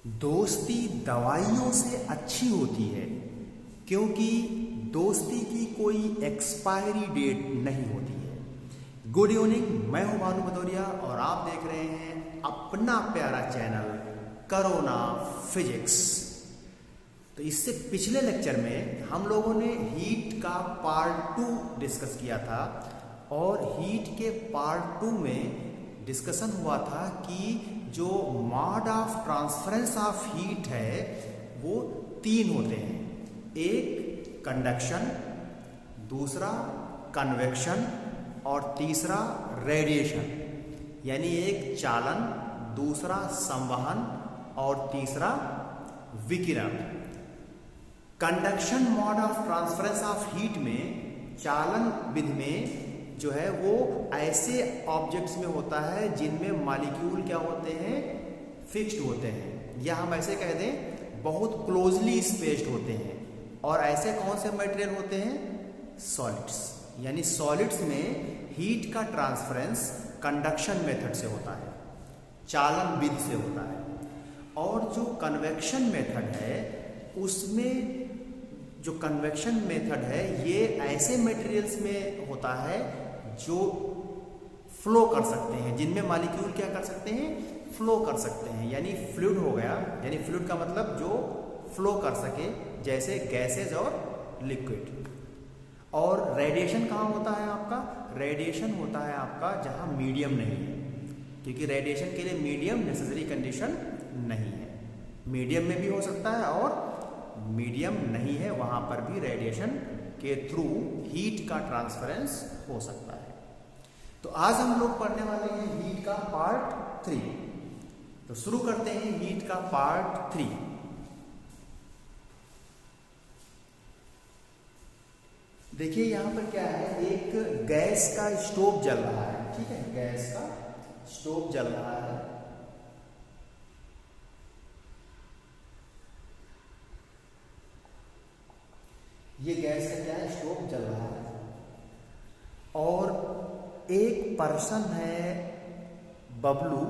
दोस्ती दवाइयों से अच्छी होती है क्योंकि दोस्ती की कोई एक्सपायरी डेट नहीं होती है। गुड इवनिंग, मैं हूं भानु भदौरिया और आप देख रहे हैं अपना प्यारा चैनल करोना फिजिक्स। तो इससे पिछले लेक्चर में हम लोगों ने हीट का पार्ट 2 डिस्कस किया था और हीट के पार्ट 2 में डिस्कशन हुआ था कि जो mode of transference of heat है वो 3 होते हैं। एक कंडक्शन, दूसरा कन्वेक्शन और तीसरा रेडिएशन। यानी एक चालन, दूसरा संवहन और तीसरा विकिरण। Conduction mode of transference of heat में चालन विधि में जो है वो ऐसे ऑब्जेक्ट्स में होता है जिनमें मॉलिक्यूल क्या होते हैं, फिक्स्ड होते हैं, या हम ऐसे कह दें बहुत क्लोजली स्पेस्ड होते हैं। और ऐसे कौन से मटेरियल होते हैं, सॉलिड्स। यानी सॉलिड्स में हीट का ट्रांसफरेंस कंडक्शन मेथड से होता है, चालन विधि से होता है। और जो कन्वेक्शन मेथड है उसमें जो कन्वेक्शन मेथड है ये ऐसे मटेरियल्स में होता है जो फ्लो कर सकते हैं, जिनमें मॉलिक्यूल क्या कर सकते हैं, फ्लो कर सकते हैं। यानी फ्लूइड हो गया, यानी फ्लूइड का मतलब जो फ्लो कर सके, जैसे गैसेज और लिक्विड। और रेडिएशन कहाँ होता है आपका, रेडिएशन होता है आपका जहाँ मीडियम नहीं है, क्योंकि रेडिएशन के लिए मीडियम नेसेसरी कंडीशन नहीं है। मीडियम में भी हो सकता है और मीडियम नहीं है वहां पर भी रेडिएशन के थ्रू हीट का ट्रांसफरेंस हो सकता है। तो आज हम लोग पढ़ने वाले हैं हीट का पार्ट 3। तो शुरू करते हैं हीट का पार्ट 3। देखिए यहां पर क्या है, एक गैस का स्टोव जल रहा है, ठीक है, गैस का स्टोव जल रहा है। ये गैस का क्या है, स्टोव जल रहा है। और एक पर्सन है बबलू,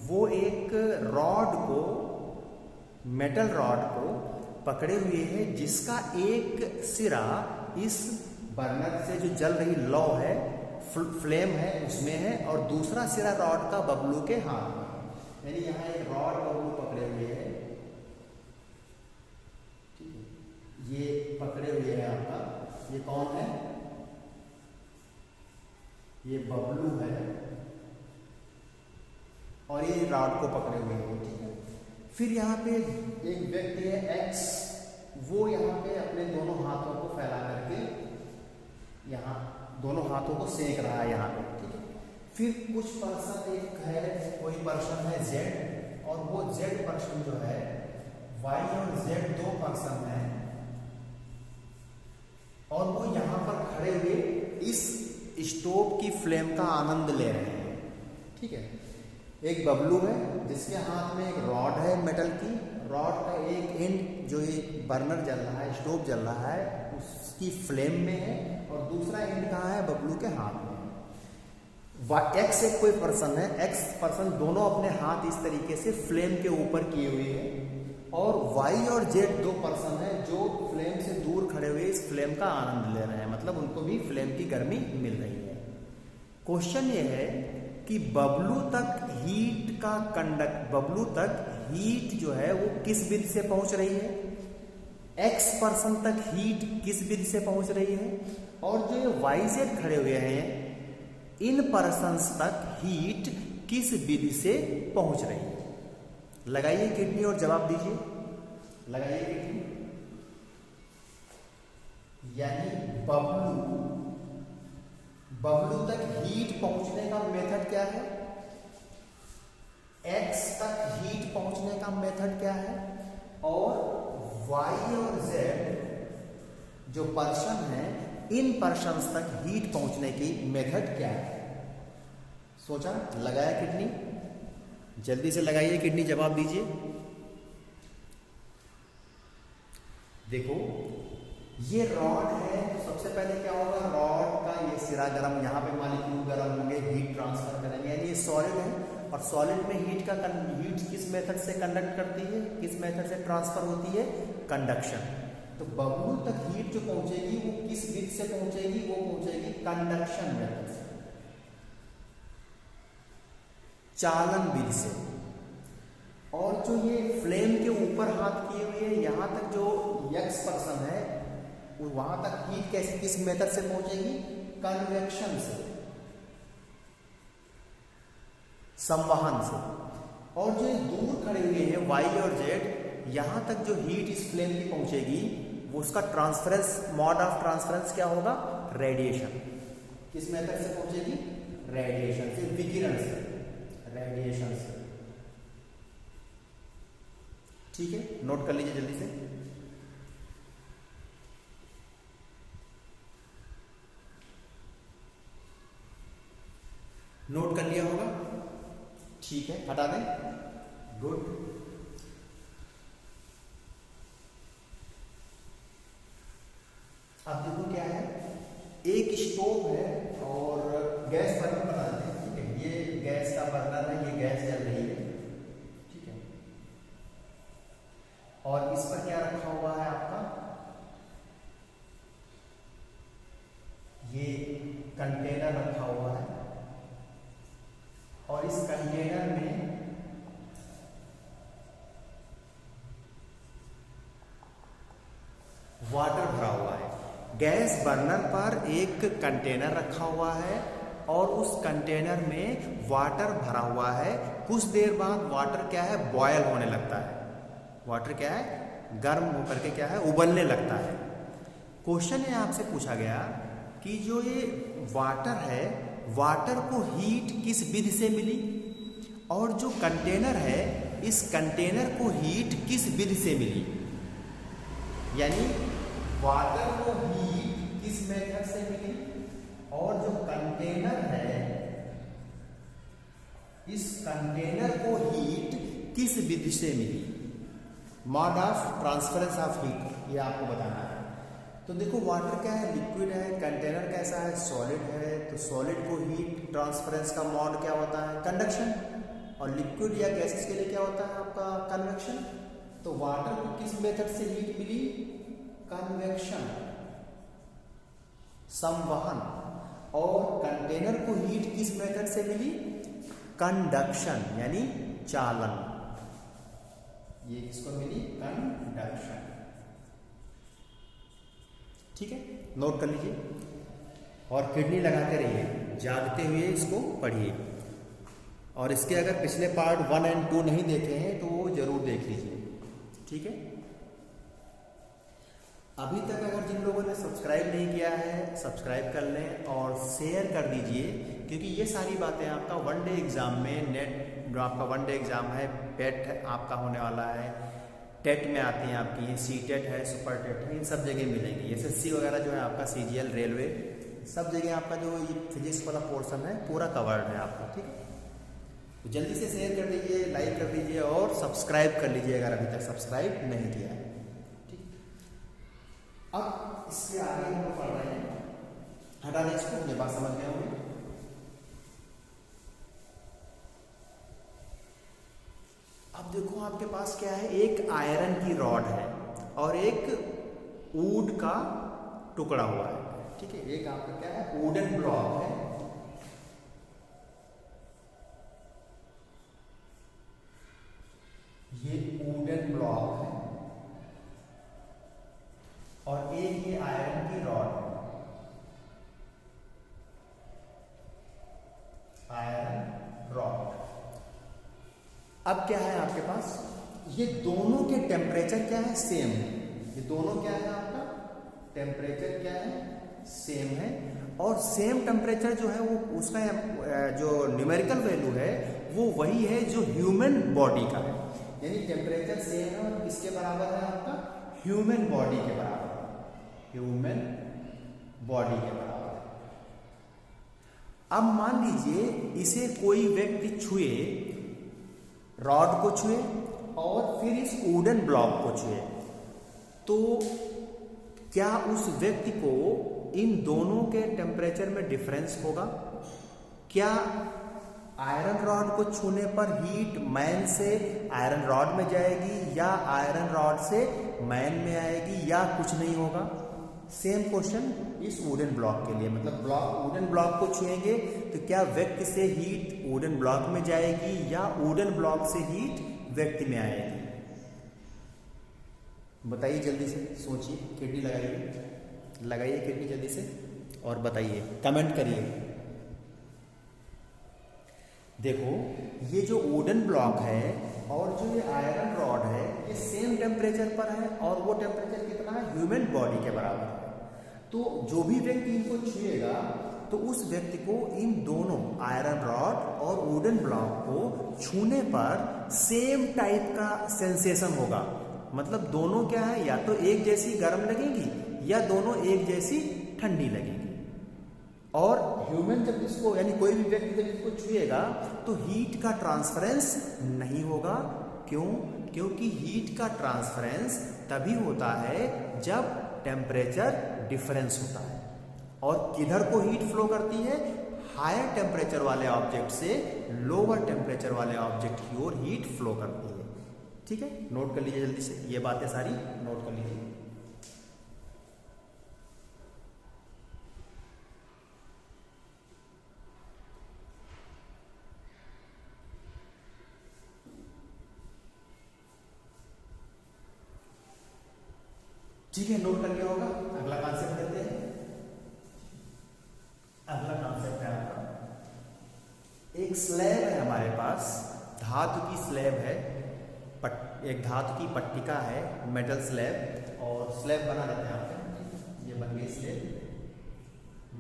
वो एक रॉड को, मेटल रॉड को पकड़े हुए है जिसका एक सिरा इस बर्नर से जो जल रही लौ है, फ्लेम है, उसमें है, और दूसरा सिरा रॉड का बबलू के हाथ में। यानी यहाँ एक रॉड बबलू पकड़े हुए है, ये पकड़े हुए हैं आपका। ये कौन है, ये बबलू है और ये रॉड को पकड़े हुए हैं, ठीक है। फिर यहाँ पे एक व्यक्ति है एक्स, वो यहाँ पे अपने दोनों हाथों को फैला करके यहाँ दोनों हाथों को सेक रहा है यहाँ पे, ठीक है। फिर कुछ पर्सन, एक है कोई पर्सन है जेड, और वो जेड पर्सन जो है, वाई और जेड 2 पर्सन है, और वो यहाँ पर खड़े हुए इस स्टोव की फ्लेम का आनंद ले रहे हैं, ठीक है। एक बबलू है जिसके हाथ में एक रॉड है मेटल की, रॉड का एक एंड जो ये बर्नर जल रहा है, स्टोव जल रहा है, उसकी फ्लेम में है, और दूसरा एंड कहाँ है, बबलू के हाथ में है। एक्स एक कोई पर्सन है, एक्स पर्सन दोनों अपने हाथ इस तरीके से फ्लेम के ऊपर किए हुए हैं, और वाई और जेड 2 पर्सन है जो फ्लेम से दूर खड़े हुए इस फ्लेम का आनंद ले रहे हैं, मतलब उनको भी फ्लेम की गर्मी मिल रही है। क्वेश्चन ये है कि बबलू तक हीट जो है वो किस विधि से पहुंच रही है, एक्स पर्सन तक हीट किस विधि से पहुंच रही है, और जो ये वाई जेड खड़े हुए हैं इन पर्सन्स तक हीट किस विधि से पहुंच रही है। लगाइए किडनी और जवाब दीजिए, लगाइए किडनी। यानी बबलू तक हीट पहुंचने का मेथड क्या है, एक्स तक हीट पहुंचने का मेथड क्या है, और वाई और जेड जो पर्सन है इन पर्सन्स तक हीट पहुंचने की मेथड क्या है। सोचा, लगाया किडनी, जल्दी से लगाइए किडनी, जवाब दीजिए। देखो ये रॉड है, तो सबसे पहले क्या होगा, रॉड का ये सिरा गर्म, यहाँ पे मॉलिक्यूल गर्म होंगे, हीट ट्रांसफर करेंगे, यानी ये सॉलिड है और सॉलिड में हीट किस मेथड से कंडक्ट करती है, किस मेथड से ट्रांसफर होती है, कंडक्शन। तो बबूल तक हीट जो पहुंचेगी वो किस विधि से पहुंचेगी, वो पहुंचेगी कंडक्शन मेथड से, चालन विधि से। और जो ये फ्लेम के ऊपर हाथ किए हुए यहां तक जो यक्स पर्सन है वहां तक हीट कैसे किस मेथड से पहुंचेगी, कन्वेक्शन से, संवहन से। और जो दूर खड़े हुए हैं वाई और जेड, यहां तक जो हीट इस फ्लेम की पहुंचेगी वो उसका ट्रांसफरेंस, मोड ऑफ ट्रांसफरेंस क्या होगा, रेडिएशन। किस मेथड से पहुंचेगी, रेडिएशन से, विकिरण से, रेडिएशन से। ठीक है, नोट कर लीजिए जल्दी से। नोट कर लिया होगा, ठीक है, हटा दें, गुड। अब देखो क्या है, एक स्टोव है और गैस बर्नर बना देते हैं। ठीक है, ये गैस का बर्नर है, ये गैस जल रही है। ठीक है, और इस पर क्या रखा हुआ है आपका, ये कंटेनर रखा हुआ है और इस कंटेनर में वाटर भरा हुआ है। गैस बर्नर पर एक कंटेनर रखा हुआ है और उस कंटेनर में वाटर भरा हुआ है। कुछ देर बाद वाटर क्या है, बॉयल होने लगता है। वाटर क्या है, गर्म होकर के क्या है, उबलने लगता है। क्वेश्चन है आपसे पूछा गया कि जो ये वाटर है, वाटर को हीट किस विधि से मिली, और जो कंटेनर है इस कंटेनर को हीट किस विधि से मिली। यानी वाटर को हीट किस मेथड से मिली और जो कंटेनर है इस कंटेनर को हीट किस विधि से मिली। Mode of transference of heat ये आपको बताना है। तो देखो वाटर क्या है, लिक्विड है, कंटेनर कैसा है, सॉलिड है। तो सॉलिड को हीट ट्रांसफरेंस का मोड क्या होता है, कंडक्शन। और लिक्विड या गैसेस के लिए क्या होता है आपका, कन्वेक्शन। तो वाटर को किस मेथड से हीट मिली, कन्वेक्शन, संवहन। और कंटेनर को हीट किस मेथड से मिली, कंडक्शन यानी चालन। ये किसको मिली, कंडक्शन। ठीक है, नोट कर लीजिए और किडनी लगाते रहिए, जागते हुए इसको पढ़िए। और इसके अगर पिछले पार्ट 1 और 2 नहीं देखे हैं तो वो जरूर देख लीजिए। ठीक है, अभी तक अगर जिन लोगों ने सब्सक्राइब नहीं किया है सब्सक्राइब कर लें और शेयर कर दीजिए, क्योंकि ये सारी बातें आपका 1 डे एग्जाम में, नेट जो आपका 1 डे एग्जाम है, पेट आपका होने वाला है, टेट में आती हैं आपकी, सी टेट है, सुपर टेट है, इन सब जगह मिलेंगी। एसएससी वगैरह जो है आपका, सीजीएल, रेलवे, सब जगह आपका जो ये फिजिक्स वाला पोर्शन है पूरा कवर्ड है आपका। ठीक है, तो जल्दी से शेयर कर दीजिए, लाइक कर दीजिए और सब्सक्राइब कर लीजिए अगर अभी तक सब्सक्राइब नहीं किया है। ठीक, अब इसके आगे हम पढ़ रहे हैं, हटा दें इसको, ये बात समझ गए होंगे। अब देखो आपके पास क्या है, एक आयरन की रॉड है और एक वुड का टुकड़ा हुआ है। ठीक है, एक आपका क्या है, वुडन ब्लॉक है। ये वुडन ब्लॉक है और एक ये आयरन की रॉड है, आयरन रॉड। अब क्या है आपके पास, ये दोनों के टेम्परेचर क्या है, सेम है। ये दोनों क्या है आपका, टेम्परेचर क्या है, सेम है। और सेम टेम्परेचर जो है वो उसका जो न्यूमेरिकल वैल्यू है वो वही है जो ह्यूमन बॉडी का है। यानी टेम्परेचर सेम है और किसके बराबर है आपका, ह्यूमन बॉडी के बराबर, ह्यूमन बॉडी के बराबर। अब मान लीजिए इसे कोई व्यक्ति छुए, रॉड को छुए और फिर इस वुडन ब्लॉक को छुए, तो क्या उस व्यक्ति को, इन दोनों के टेम्परेचर में डिफरेंस होगा क्या, आयरन रॉड को छूने पर हीट मैन से आयरन रॉड में जाएगी या आयरन रॉड से मैन में आएगी या कुछ नहीं होगा। सेम क्वेश्चन इस वुडन ब्लॉक के लिए, मतलब वुडन ब्लॉक को छुएंगे तो क्या व्यक्ति से हीट वुडन ब्लॉक में जाएगी या वुडन ब्लॉक से हीट व्यक्ति में आएगी। बताइए जल्दी से, सोचिए, किडनी लगाइए किडनी जल्दी से और बताइए, कमेंट करिए। देखो ये जो वुडन ब्लॉक है और जो ये आयरन रॉड है ये सेम टेम्परेचर पर है और वो टेम्परेचर कितना है, ह्यूमन बॉडी के बराबर है। तो जो भी व्यक्ति इनको छुएगा तो उस व्यक्ति को इन दोनों आयरन रॉड और वुडन ब्लॉक को छूने पर सेम टाइप का सेंसेशन होगा। मतलब दोनों क्या है, या तो एक जैसी गर्म लगेगी या दोनों एक जैसी ठंडी लगेगी। और ह्यूमन जब इसको, यानी कोई भी व्यक्ति जब इसको छुएगा तो हीट का ट्रांसफरेंस नहीं होगा। क्यों? क्योंकि हीट का ट्रांसफरेंस तभी होता है जब टेम्परेचर डिफरेंस होता है। और किधर को हीट फ्लो करती है, हायर टेम्परेचर वाले ऑब्जेक्ट से लोअर टेम्परेचर वाले ऑब्जेक्ट की ओर हीट फ्लो करती है। ठीक है, नोट कर लीजिए जल्दी से, ये बातें सारी नोट कर लीजिए। ठीक है, नोट कर लिया होगा। अगला कॉन्सेप्ट लेते हैं। अगला कॉन्सेप्ट है आपका, एक स्लैब है हमारे पास, धातु की स्लैब है, एक धातु की पट्टिका है, मेटल स्लैब, और स्लैब बना देते हैं आप। ये बन गई स्लैब,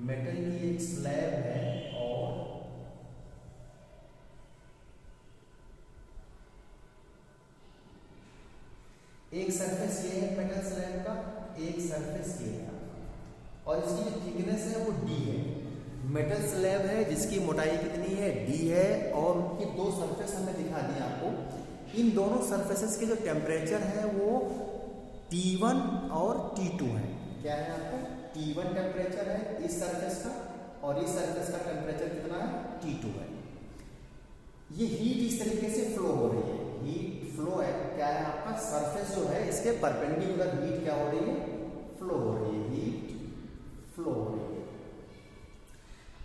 मेटल की एक स्लैब है और एक सरफेस ये है मेटल स्लैब का, एक सरफेस ये है और इसकी जो थिकनेस है वो d है। मेटल स्लैब है जिसकी मोटाई कितनी है, d है, और उनकी दो सरफेस हमने दिखा दी आपको। इन दोनों सरफेसेस के जो टेम्परेचर है वो T1 और T2 है। क्या है आपको, T1 टेम्परेचर है इस सरफेस का और इस सरफेस का टेम्परेचर कितना है, T2 है। ये हीट इस तरीके से फ्लो हो रही है, हीट फ्लो है, क्या है आपका, सरफेस जो है इसके परपेंडिकुलर हीट क्या हो रही है, फ्लो हो रही है, हीट फ्लो हो रही है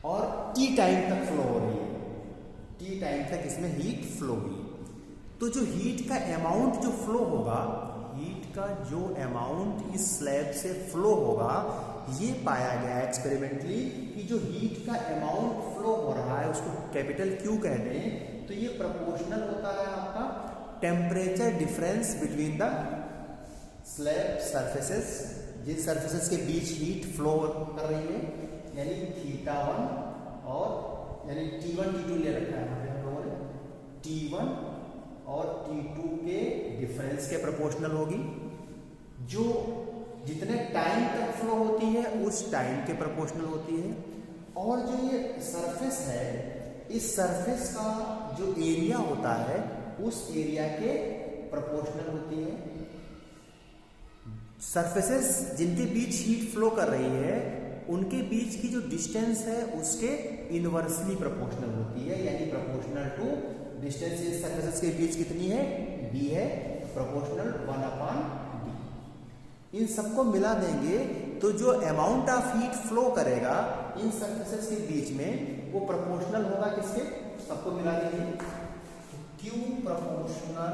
और T टाइम तक फ्लो हो रही है, T टाइम तक इसमें हीट फ्लो हुई। तो जो हीट का अमाउंट जो फ्लो होगा, हीट का जो अमाउंट इस स्लैब से फ्लो होगा, ये पाया गया एक्सपेरिमेंटली कि जो हीट का अमाउंट फ्लो हो रहा है उसको कैपिटल Q कह दें तो ये प्रोपोर्शनल होता है आपका temperature difference between the slab surfaces, जिन सरफेसेस के बीच हीट फ्लो कर रही है, यानी θ1 और यानी T1 T2 ले रखा है हम लोगों ने, T1 और T2 के डिफरेंस के प्रोपोर्शनल होगी। जो जितने टाइम तक फ्लो होती है उस टाइम के प्रोपोर्शनल होती है। और जो ये सरफेस है, इस सरफेस का जो एरिया होता है उस एरिया के प्रोपोर्शनल होती है। सरफेसेस जिनके बीच हीट फ्लो कर रही है उनके बीच की जो डिस्टेंस है उसके इनवर्सली प्रोपोर्शनल होती है, यानी प्रोपोर्शनल टू डिस्टेंस इस सरफेसेस के बीच कितनी है, d है, प्रोपोर्शनल 1/d। इन सबको मिला देंगे तो जो अमाउंट ऑफ हीट फ्लो करेगा इन सरफेसेस के बीच में वो प्रोपोर्शनल होगा किसके, सबको मिला देंगे Q proportional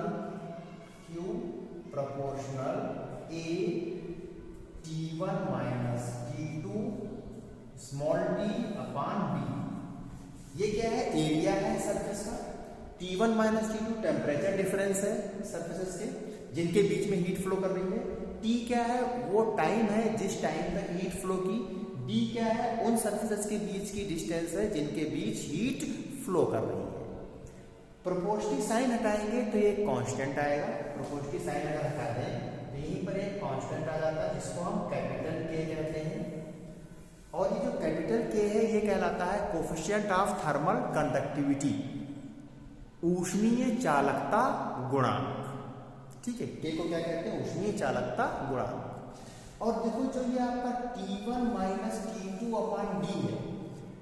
A T1 minus T2 small d upon d। ये क्या है, एरिया है सरफेस का। T1 minus T2 temperature difference है सरफेसेस के जिनके बीच में हीट फ्लो कर रही है। T क्या है, वो टाइम है जिस टाइम तक हीट फ्लो की। D क्या है, उन सरफेसेस के बीच की डिस्टेंस है जिनके बीच हीट फ्लो कर रही है। प्रोपोर्शनल साइन हटाएंगे तो ये कांस्टेंट आएगा, प्रोपोर्शनल साइन अगर हटा दें तो यहीं पर एक कांस्टेंट आ जाता है जिसको हम कैपिटल K कहते हैं। और ये जो कैपिटल K है ये कहलाता है कोफिशिएंट ऑफ थर्मल कंडक्टिविटी, ऊष्मीय चालकता गुणांक। ठीक है, K को क्या कहते हैं, ऊष्मीय चालकता गुणांक। और देखो जो ये आपका T1 minus T2 upon D है,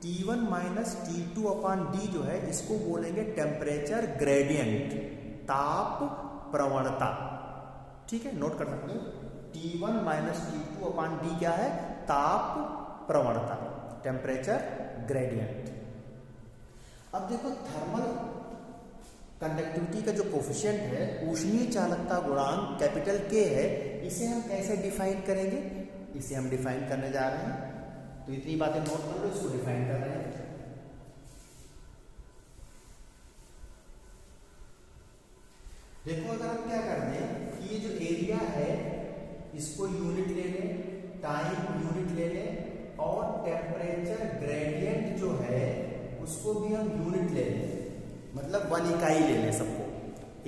T1 minus T2 upon D जो है इसको बोलेंगे टेम्परेचर ग्रेडियंट, ताप प्रवणता। ठीक है, नोट कर सकते हो। T1 minus T2 upon D क्या है? ताप प्रवणता, टेम्परेचर ग्रेडियंट। अब देखो थर्मल कंडक्टिविटी का जो कोफिशिएंट है, ऊष्मीय चालकता गुणांक कैपिटल K है, इसे हम कैसे डिफाइन करेंगे? इसे हम डिफाइन करने जा रहे हैं, तो इतनी बातें नोट कर लो, इसको डिफाइन कर रहे हैं। देखो अगर हम क्या कर दें कि ये जो एरिया है इसको यूनिट ले लें, टाइम यूनिट ले लें, और टेम्परेचर ग्रेडियंट जो है उसको भी हम यूनिट ले लें, मतलब 1 इकाई ले लें सबको।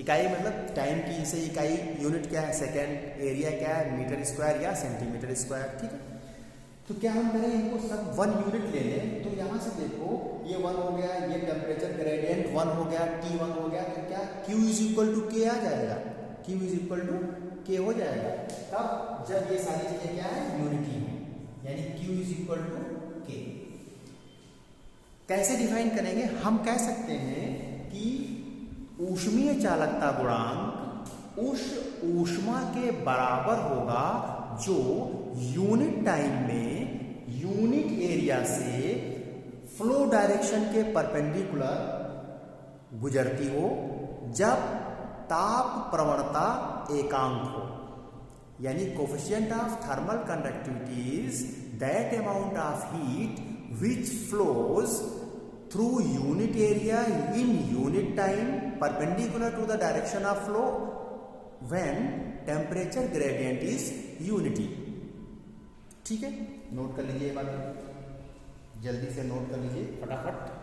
इकाई मतलब टाइम की इसे इकाई, यूनिट क्या है सेकेंड, एरिया क्या है मीटर स्क्वायर या सेंटीमीटर स्क्वायर। ठीक है, तो क्या हम करें इनको सब 1 यूनिट ले लें। तो यहाँ से देखो ये 1 हो गया, ये टेम्परेचर ग्रेडियंट 1 हो गया, T1 हो गया, तो क्या Q is equal to K आ जाएगा, Q is equal to K हो जाएगा। तब जब ये सारी चीजें क्या है यूनिटी है, यानी Q is equal to K। कैसे डिफाइन करेंगे? हम कह सकते हैं कि ऊष्मीय चालकता गुणांक उस ऊष्मा के बराबर होगा जो यूनिट टाइम में यूनिट एरिया से फ्लो डायरेक्शन के परपेंडिकुलर गुजरती हो, जब ताप प्रवणता एकांक हो। यानी coefficient of thermal conductivity is that amount of heat which flows through unit area in unit time perpendicular to the direction of flow when temperature gradient is unity। ठीक है, नोट कर लीजिए ये बात, जल्दी से नोट कर लीजिए फटाफट।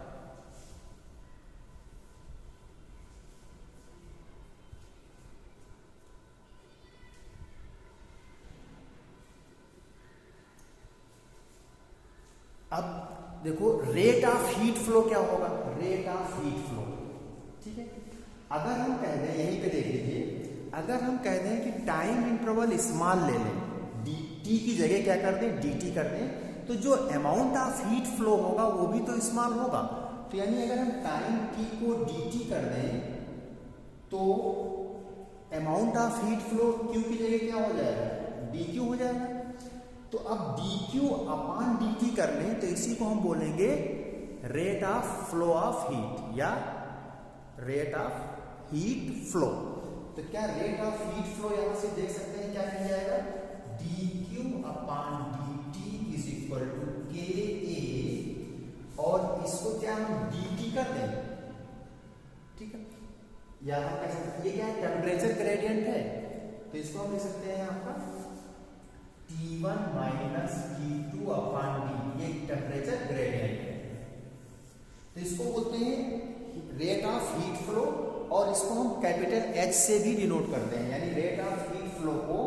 अब देखो रेट ऑफ हीट फ्लो क्या होगा, रेट ऑफ हीट फ्लो। ठीक है, अगर हम कह दें, यहीं पे देख लीजिए, अगर हम कह दें कि टाइम इंटरवल स्मॉल ले लें, dt की जगह क्या कर दें dt कर दें, तो जो अमाउंट ऑफ हीट फ्लो होगा वो भी तो स्मॉल होगा। तो यानी अगर हम टाइम t को dt कर दें तो amount of heat flow q की जगह क्या हो जाएगा, dq हो जाएगा। तो अब dq अपॉन dt कर लें तो इसी को हम बोलेंगे rate of flow of heat या रेट ऑफ हीट फ्लो। तो क्या रेट ऑफ हीट फ्लो यहां से देख सकते हैं क्या मिल जाएगा, dq upon dt is equal to ka, और इसको क्या हम dt कर दें। ठीक है, या हम कह सकते हैं ये क्या है टेम्परेचर ग्रेडियंट है, तो इसको हम लिख सकते हैं आपका T1 minus T2 upon D, ये टेम्परेचर ग्रेडियंट है। तो इसको बोलते हैं रेट ऑफ हीट फ्लो, और इसको हम कैपिटल H से भी डिनोट करते हैं, यानी रेट ऑफ हीट फ्लो को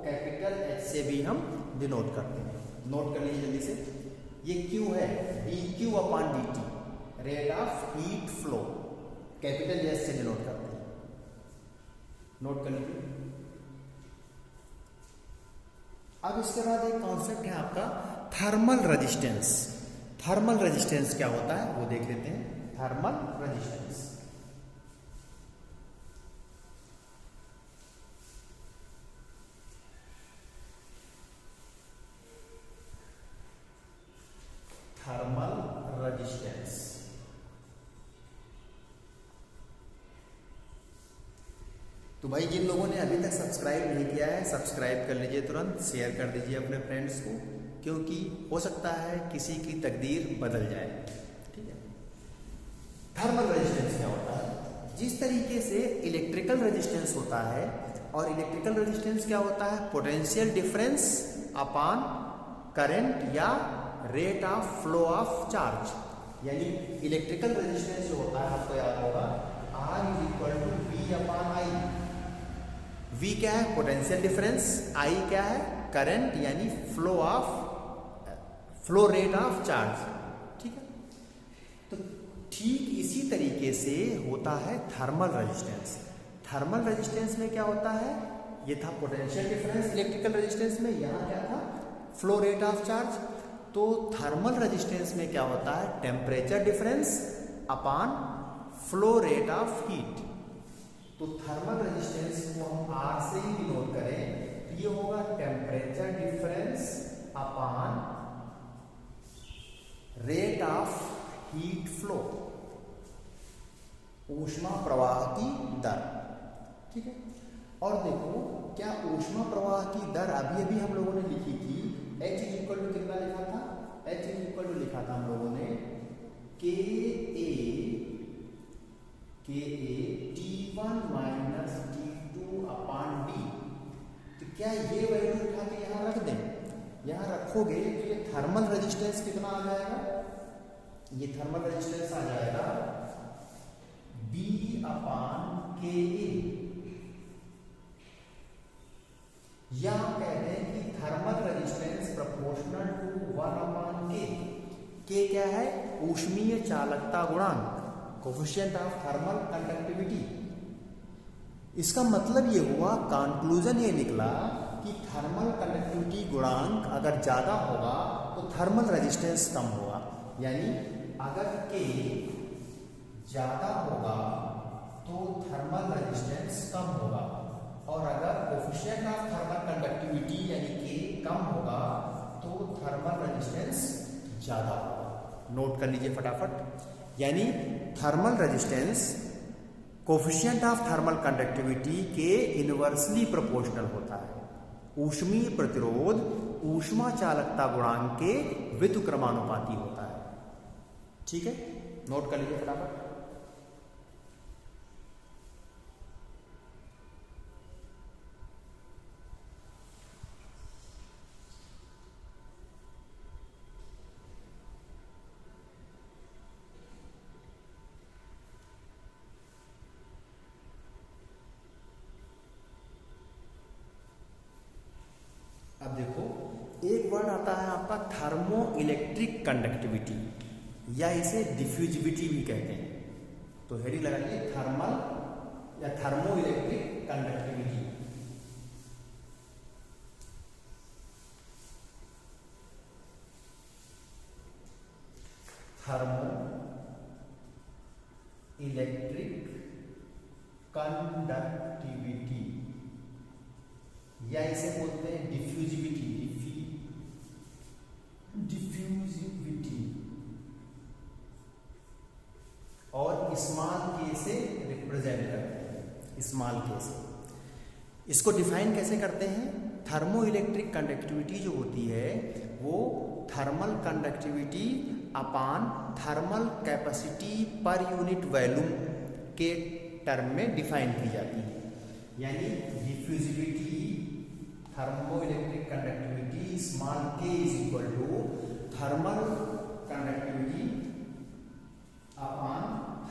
कैपिटल H से भी हम डिनोट करते हैं। नोट कर लीजिए जल्दी से, ये Q है dQ upon dt, rate of heat flow capital H से डिनोट करते हैं। नोट कर लीजिए। अब इसके बाद एक कॉन्सेप्ट है आपका थर्मल रेजिस्टेंस। थर्मल रेजिस्टेंस क्या होता है वो देख लेते हैं। थर्मल रेजिस्टेंस, थर्मल रेजिस्टेंस तो भाई जिन लोगों ने अभी तक सब्सक्राइब नहीं किया है सब्सक्राइब कर लीजिए, तुरंत शेयर कर दीजिए अपने फ्रेंड्स को, क्योंकि हो सकता है किसी की तकदीर बदल जाए। ठीक है, थर्मल रेजिस्टेंस क्या होता है, जिस तरीके से इलेक्ट्रिकल रेजिस्टेंस होता है, और इलेक्ट्रिकल रेजिस्टेंस क्या होता है पोटेंशियल डिफरेंस अपॉन करंट या rate of flow of charge. यानी इलेक्ट्रिकल रेजिस्टेंस जो होता है आपको याद होगा R is equal to V upon I। V क्या है पोटेंशियल डिफरेंस, I क्या है करंट यानी फ्लो रेट ऑफ चार्ज। ठीक है, तो ठीक इसी तरीके से होता है थर्मल रेजिस्टेंस। थर्मल रेजिस्टेंस में क्या होता है, ये था पोटेंशियल डिफरेंस इलेक्ट्रिकल रेजिस्टेंस में, यहाँ क्या था फ्लो रेट ऑफ चार्ज। तो थर्मल रेजिस्टेंस में क्या होता है, temperature difference upon flow rate of heat. तो थर्मल रेजिस्टेंस को हम आर से ही डिनोट करें तो ये होगा temperature difference upon rate of heat flow, ऊष्मा प्रवाह की दर। ठीक है, और देखो क्या ऊष्मा प्रवाह की दर अभी अभी हम लोगों ने लिखी थी, H इज इक्वल टू कितना लिखा था, H इज इक्वल टू लिखा था हम लोगों ने के ए T1 minus T2 upon D. तो क्या ये वैल्यू उठा के यहां रख दें, यहां रखोगे तो ये थर्मल रेजिस्टेंस कितना आ जाएगा, ये थर्मल रेजिस्टेंस आ जाएगा B अपॉन के ए, या हम कहते हैं कि thermal resistance proportional to 1 upon K क्या है, ऊष्मीय चालकता गुणांक, कोफिशिएंट ऑफ थर्मल कंडक्टिविटी। इसका मतलब ये हुआ, कंक्लूजन ये निकला कि थर्मल कंडक्टिविटी गुणांक अगर ज्यादा होगा तो थर्मल रेजिस्टेंस कम होगा, यानी अगर के ज्यादा होगा तो थर्मल रेजिस्टेंस कम होगा, और अगर कोफिशिएंट ऑफ थर्मल कंडक्टिविटी यानी के कम होगा तो थर्मल रेजिस्टेंस ज्यादा होगा। नोट कर लीजिए फटाफट, यानी thermal resistance coefficient of thermal conductivity के इनवर्सली प्रोपोर्शनल होता है। ऊष्मीय प्रतिरोध ऊष्मा चालकता गुणांक के व्युत्क्रमानुपाती होता है। ठीक है, नोट कर लीजिए फटाफट। अब देखो एक वर्ड आता है आपका थर्मो इलेक्ट्रिक कंडक्टिविटी, या इसे डिफ्यूजिविटी भी कहते हैं। तो हेडिंग लगाइए थर्मल या thermo electric conductivity. Thermo electric conductivity, या इसे बोलते हैं डिफ्यूजिविटी, डिफ्यूजिविटी, और स्मॉल के से रिप्रेजेंट करते हैं, स्मॉल के से। इसको डिफाइन कैसे करते हैं, थर्मो इलेक्ट्रिक कंडक्टिविटी जो होती है वो thermal conductivity upon thermal capacity per unit volume के टर्म में डिफाइन की जाती है। यानी diffusivity thermo electric conductivity small K is equal to thermal conductivity upon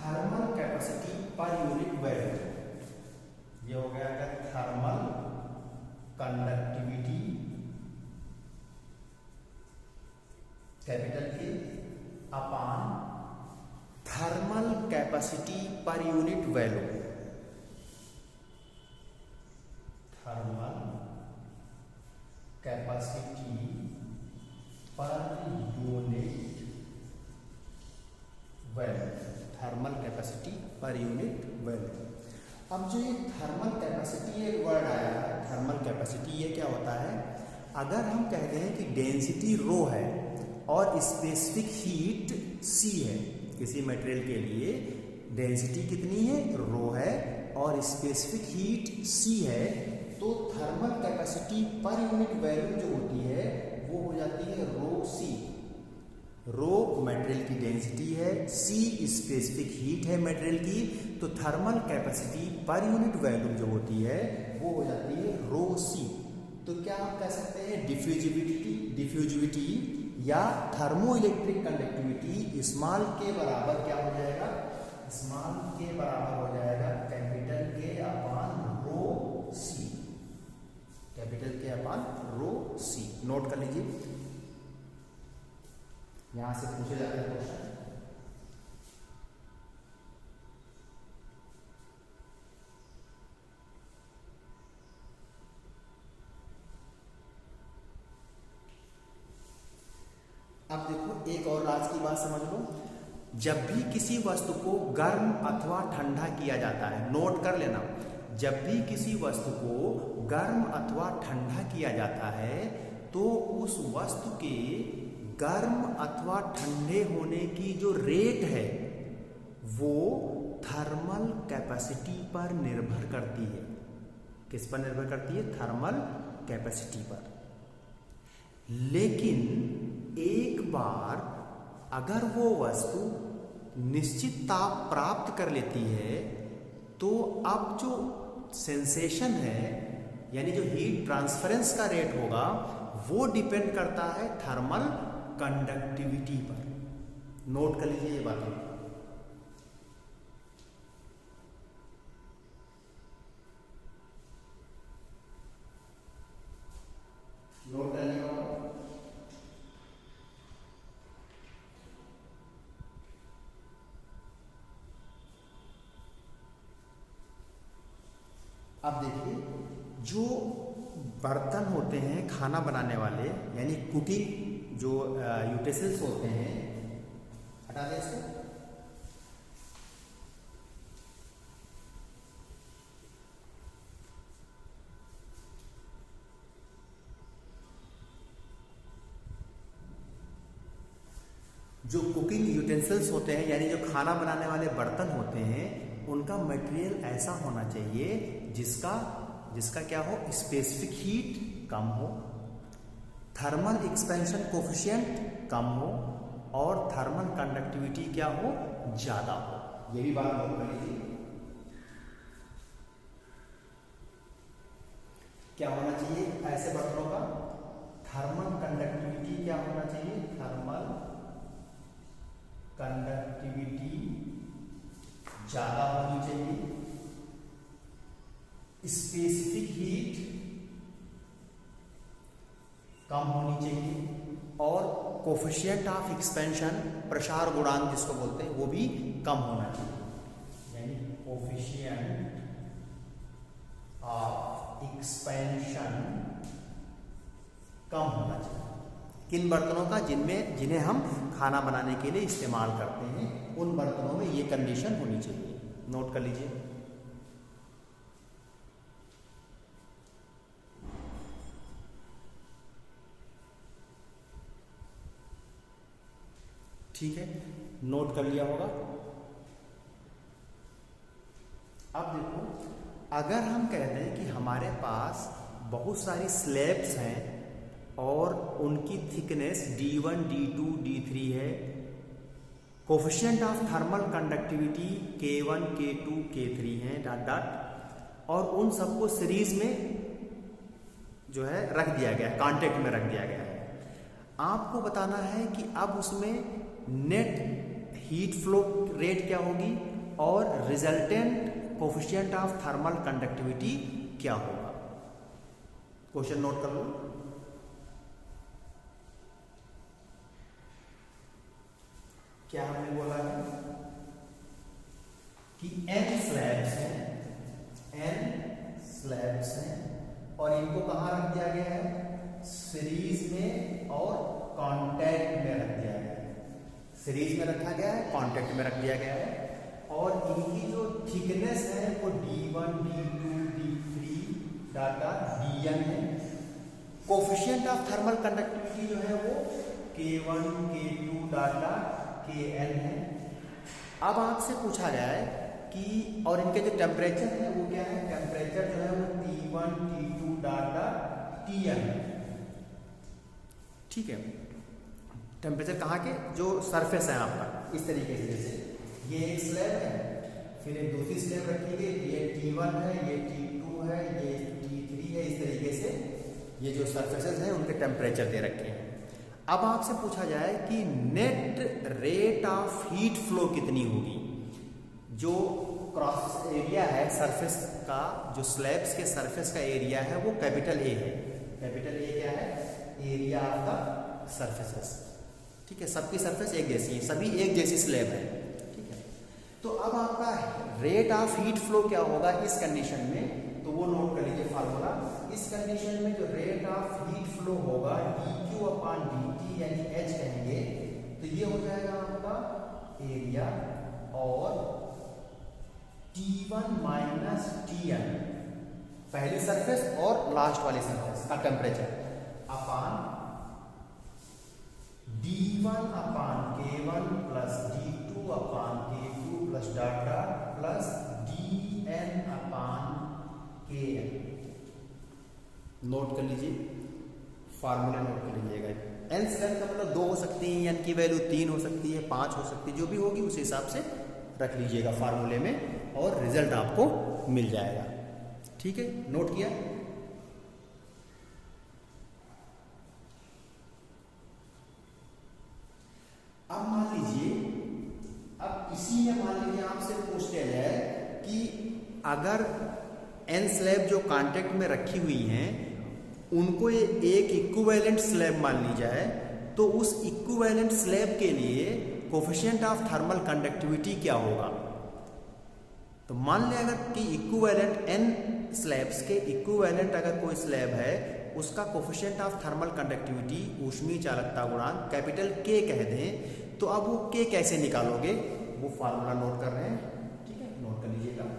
thermal capacity per unit volume. ये हो गया thermal conductivity capital K upon thermal capacity per unit volume, thermal capacity per unit volume, thermal capacity per unit volume. अब जो ये thermal capacity एक word आया है, thermal capacity, ये क्या होता है, अगर हम कहते हैं कि डेंसिटी रो है और स्पेसिफिक हीट सी है, किसी मटेरियल के लिए डेंसिटी कितनी है, रो है, और स्पेसिफिक हीट सी है, तो thermal capacity per unit value जो होती है वो हो जाती है रो सी। रो मटेरियल की डेंसिटी है, सी स्पेसिफिक हीट है मटेरियल की, तो thermal capacity per unit value जो होती है वो हो जाती है रो सी। तो क्या आप कह सकते हैं डिफ्यूजिविटी या थर्मो इलेक्ट्रिक कंडक्टिविटी स्मॉल के बराबर क्या हो जाएगा, स्मॉल के बराबर हो जाएगा कैपिटल के अपॉन रो सी, कैपिटल के अपॉन रो सी। नोट कर लीजिए, यहां से पूछे जाते हैं क्वेश्चन। और आज की बात समझ लो, जब भी किसी वस्तु को गर्म अथवा ठंडा किया जाता है, नोट कर लेना, जब भी किसी वस्तु को गर्म अथवा ठंडा किया जाता है तो उस वस्तु के गर्म अथवा ठंडे होने की जो रेट है वो थर्मल कैपेसिटी पर निर्भर करती है। किस पर निर्भर करती है? थर्मल कैपेसिटी पर। लेकिन एक बार अगर वो वस्तु निश्चित ताप प्राप्त कर लेती है तो अब जो सेंसेशन है यानी जो हीट ट्रांसफरेंस का रेट होगा वो डिपेंड करता है थर्मल कंडक्टिविटी पर। नोट कर लीजिए ये बातें। नोट कर लिया होगा। अब देखिए, जो बर्तन होते हैं खाना बनाने वाले यानी कुकिंग जो यूटेंसिल्स होते हैं, हटा दें इसको। जो कुकिंग यूटेंसिल्स होते हैं यानी जो खाना बनाने वाले बर्तन होते हैं उनका मटेरियल ऐसा होना चाहिए जिसका क्या हो? स्पेसिफिक हीट कम हो, थर्मल एक्सपेंशन कोफिशिएंट कम हो और थर्मल कंडक्टिविटी क्या हो? ज्यादा हो। ये भी बात नोट कर लीजिए। क्या होना चाहिए ऐसे बर्तनों का? थर्मल कंडक्टिविटी क्या होना चाहिए? थर्मल कंडक्टिविटी ज्यादा होनी चाहिए, स्पेसिफिक हीट कम होनी चाहिए और कोफिशिएंट ऑफ एक्सपेंशन, प्रसार गुणांक जिसको बोलते हैं, वो भी कम होना चाहिए। यानी कोफिशिएंट ऑफ एक्सपेंशन कम होना चाहिए। किन बर्तनों का? जिन्हें हम खाना बनाने के लिए इस्तेमाल करते हैं, उन बर्तनों में ये कंडीशन होनी चाहिए। नोट कर लीजिए। ठीक है, नोट कर लिया होगा। अब देखो, अगर हम कहते हैं कि हमारे पास बहुत सारी स्लैब्स हैं और उनकी थिकनेस D1, D2, D3 है, coefficient of thermal conductivity K1, K2, K3 है डॉट, और उन सबको सीरीज में जो है रख दिया गया है, कांटेक्ट में रख दिया गया है। आपको बताना है कि अब उसमें नेट हीट फ्लो रेट क्या होगी और resultant coefficient of thermal conductivity क्या होगा। क्वेश्चन नोट कर लो। क्या हमने बोला है कि n स्लैब्स हैं और इनको कहां रख दिया गया है? सीरीज में और कांटेक्ट में रख दिया गया है। सीरीज में रखा गया है, कांटेक्ट में रख दिया गया है और इनकी जो थिकनेस है वो D1, D2, D3 data Dn है। कोफिशिएंट ऑफ थर्मल कंडक्टिविटी जो है वो K1, K2 डाटा Kn है। अब आपसे पूछा गया है कि और इनके जो टेम्परेचर है वो क्या है? टेम्परेचर जो है वो T1, T2 डाटा Tn है। ठीक है, टेम्परेचर कहाँ के? जो सरफेस है आपका, इस तरीके से जैसे ये एक स्लैब है, फिर एक दूसरी स्लैब रखी गई, ये T1 है, ये T2 है, ये T3 है। इस तरीके से ये जो सरफेसेस हैं उनके टेम्परेचर दे रखे हैं। अब आपसे पूछा जाए कि net rate of heat flow कितनी होगी। जो क्रॉस एरिया है सरफेस का, जो स्लैब्स के सरफेस का एरिया है वो कैपिटल ए है। कैपिटल ए क्या है? Area of the surfaces. ठीक है, सबकी सरफेस एक जैसी है, सभी एक जैसी स्लैब है। ठीक है, तो अब आपका रेट ऑफ हीट फ्लो क्या होगा इस कंडीशन में? तो वो नोट कर लीजिए फार्मूला। इस कंडीशन में जो रेट ऑफ हीट फ्लो होगा dQ/dt यानी H कहेंगे, तो ये हो जाएगा आपका एरिया और T1 माइनस Tn, पहली सरफेस और लास्ट वाली सरफेस का टेम्परेचर, अपान D1 अपान K1 प्लस D2 अपान K2 plus data plus Dn अपान Kn। नोट कर लीजिए, फार्मूला नोट कर लीजिएगा। एन स्लैब का मतलब 2 हो सकती है, एन की वैल्यू 3 हो सकती है, 5 हो सकती है, जो भी होगी उस हिसाब से रख लीजिएगा फार्मूले में और रिजल्ट आपको मिल जाएगा। ठीक है, नोट किया। अब मान लीजिए, अब इसी में मान लीजिए आपसे पूछ लिया जाए कि अगर एन स्लैब जो कांटेक्ट में रखी हुई हैं उनको ये एक इक्विवेलेंट स्लैब मान ली जाए, तो उस इक्विवेलेंट स्लैब के लिए कोफिशिएंट ऑफ थर्मल कंडक्टिविटी क्या होगा। तो मान लें अगर कि इक्विवेलेंट एन स्लैब्स के इक्विवेलेंट अगर कोई स्लैब है, उसका कोफिशिएंट ऑफ थर्मल कंडक्टिविटी ऊष्मीय चालकता गुणांक कैपिटल के कह दें, तो अब वो के कैसे निकालोगे, वो फार्मूला नोट कर रहे हैं। ठीक है, नोट कर लीजिएगा।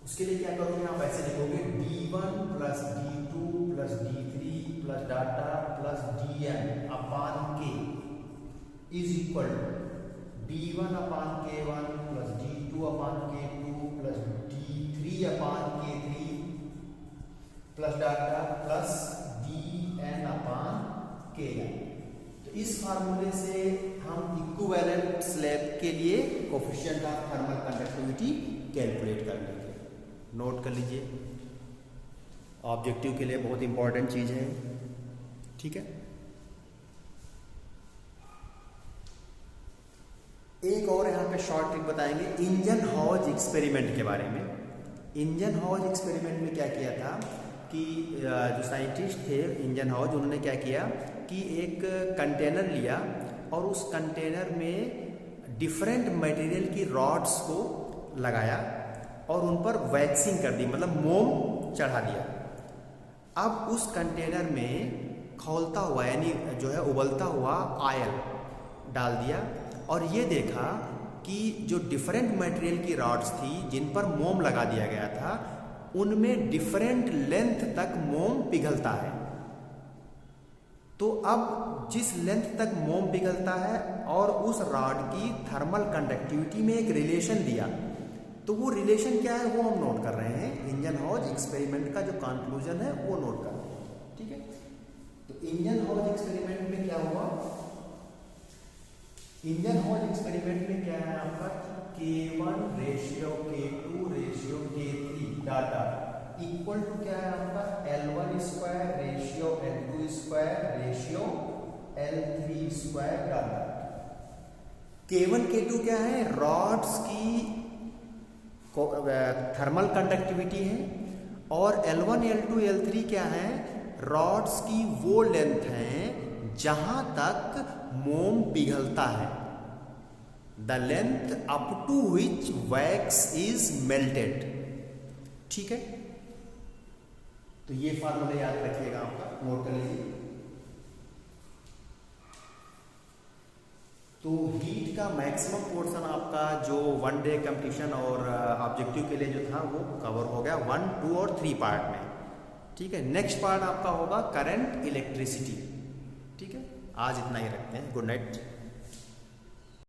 उसके लिए क्या करोगे, आप ऐसे लिखोगे D1 plus D2 plus D3 plus data plus Dn अपान के is equal D1 upon K1 plus D2 upon K2 plus D3 upon K3 plus data plus Dn upon Kn। तो इस फार्मूले से हम इक्विवेलेंट स्लैब के लिए coefficient of thermal conductivity calculate कर लेंगे। नोट कर लीजिए, ऑब्जेक्टिव के लिए बहुत इंपॉर्टेंट चीज है। ठीक है, एक और यहाँ पे शॉर्ट ट्रिक बताएंगे इंजन हॉज एक्सपेरिमेंट के बारे में। इंजन हॉज एक्सपेरिमेंट में क्या किया था कि जो साइंटिस्ट थे इंजन हॉज, उन्होंने क्या किया कि एक कंटेनर लिया और उस कंटेनर में डिफरेंट मटेरियल की रॉड्स को लगाया और उन पर वैक्सिंग कर दी, मतलब मोम चढ़ा दिया। अब उस कंटेनर में खौलता हुआ यानी जो है उबलता हुआ ऑयल डाल दिया और ये देखा कि जो डिफरेंट मटेरियल की रॉड्स थी जिन पर मोम लगा दिया गया था, उनमें डिफरेंट लेंथ तक मोम पिघलता है। तो अब जिस लेंथ तक मोम पिघलता है और उस रॉड की थर्मल कंडक्टिविटी में एक रिलेशन दिया, तो वो रिलेशन क्या है वो हम नोट कर रहे हैं। इंजन हॉज एक्सपेरिमेंट का जो कंक्लूजन है वो नोट कर रहे हैं। ठीक है, तो इंजन हॉज एक्सपेरिमेंट में क्या हुआ, इंजन हॉज एक्सपेरिमेंट में क्या है आपका K1 ratio K2 ratio K3 डाटा इक्वल टू क्या है आपका L1 square ratio L2 square ratio L3 square डाटा। K1 K2 क्या है, रॉड्स की थर्मल कंडक्टिविटी है और L1 L2 L3 क्या है, रॉड्स की वो लेंथ है जहां तक मोम पिघलता है, the length up to which wax is melted. ठीक है, तो ये फार्मूला याद रखिएगा, आपका नोट कर लीजिए। तो हीट का मैक्सिमम पोर्शन आपका जो 1 डे कंपटीशन और ऑब्जेक्टिव के लिए जो था वो कवर हो गया 1, 2 और 3 पार्ट में। ठीक है, नेक्स्ट पार्ट आपका होगा करंट इलेक्ट्रिसिटी। ठीक है, आज इतना ही रखते हैं। Good night.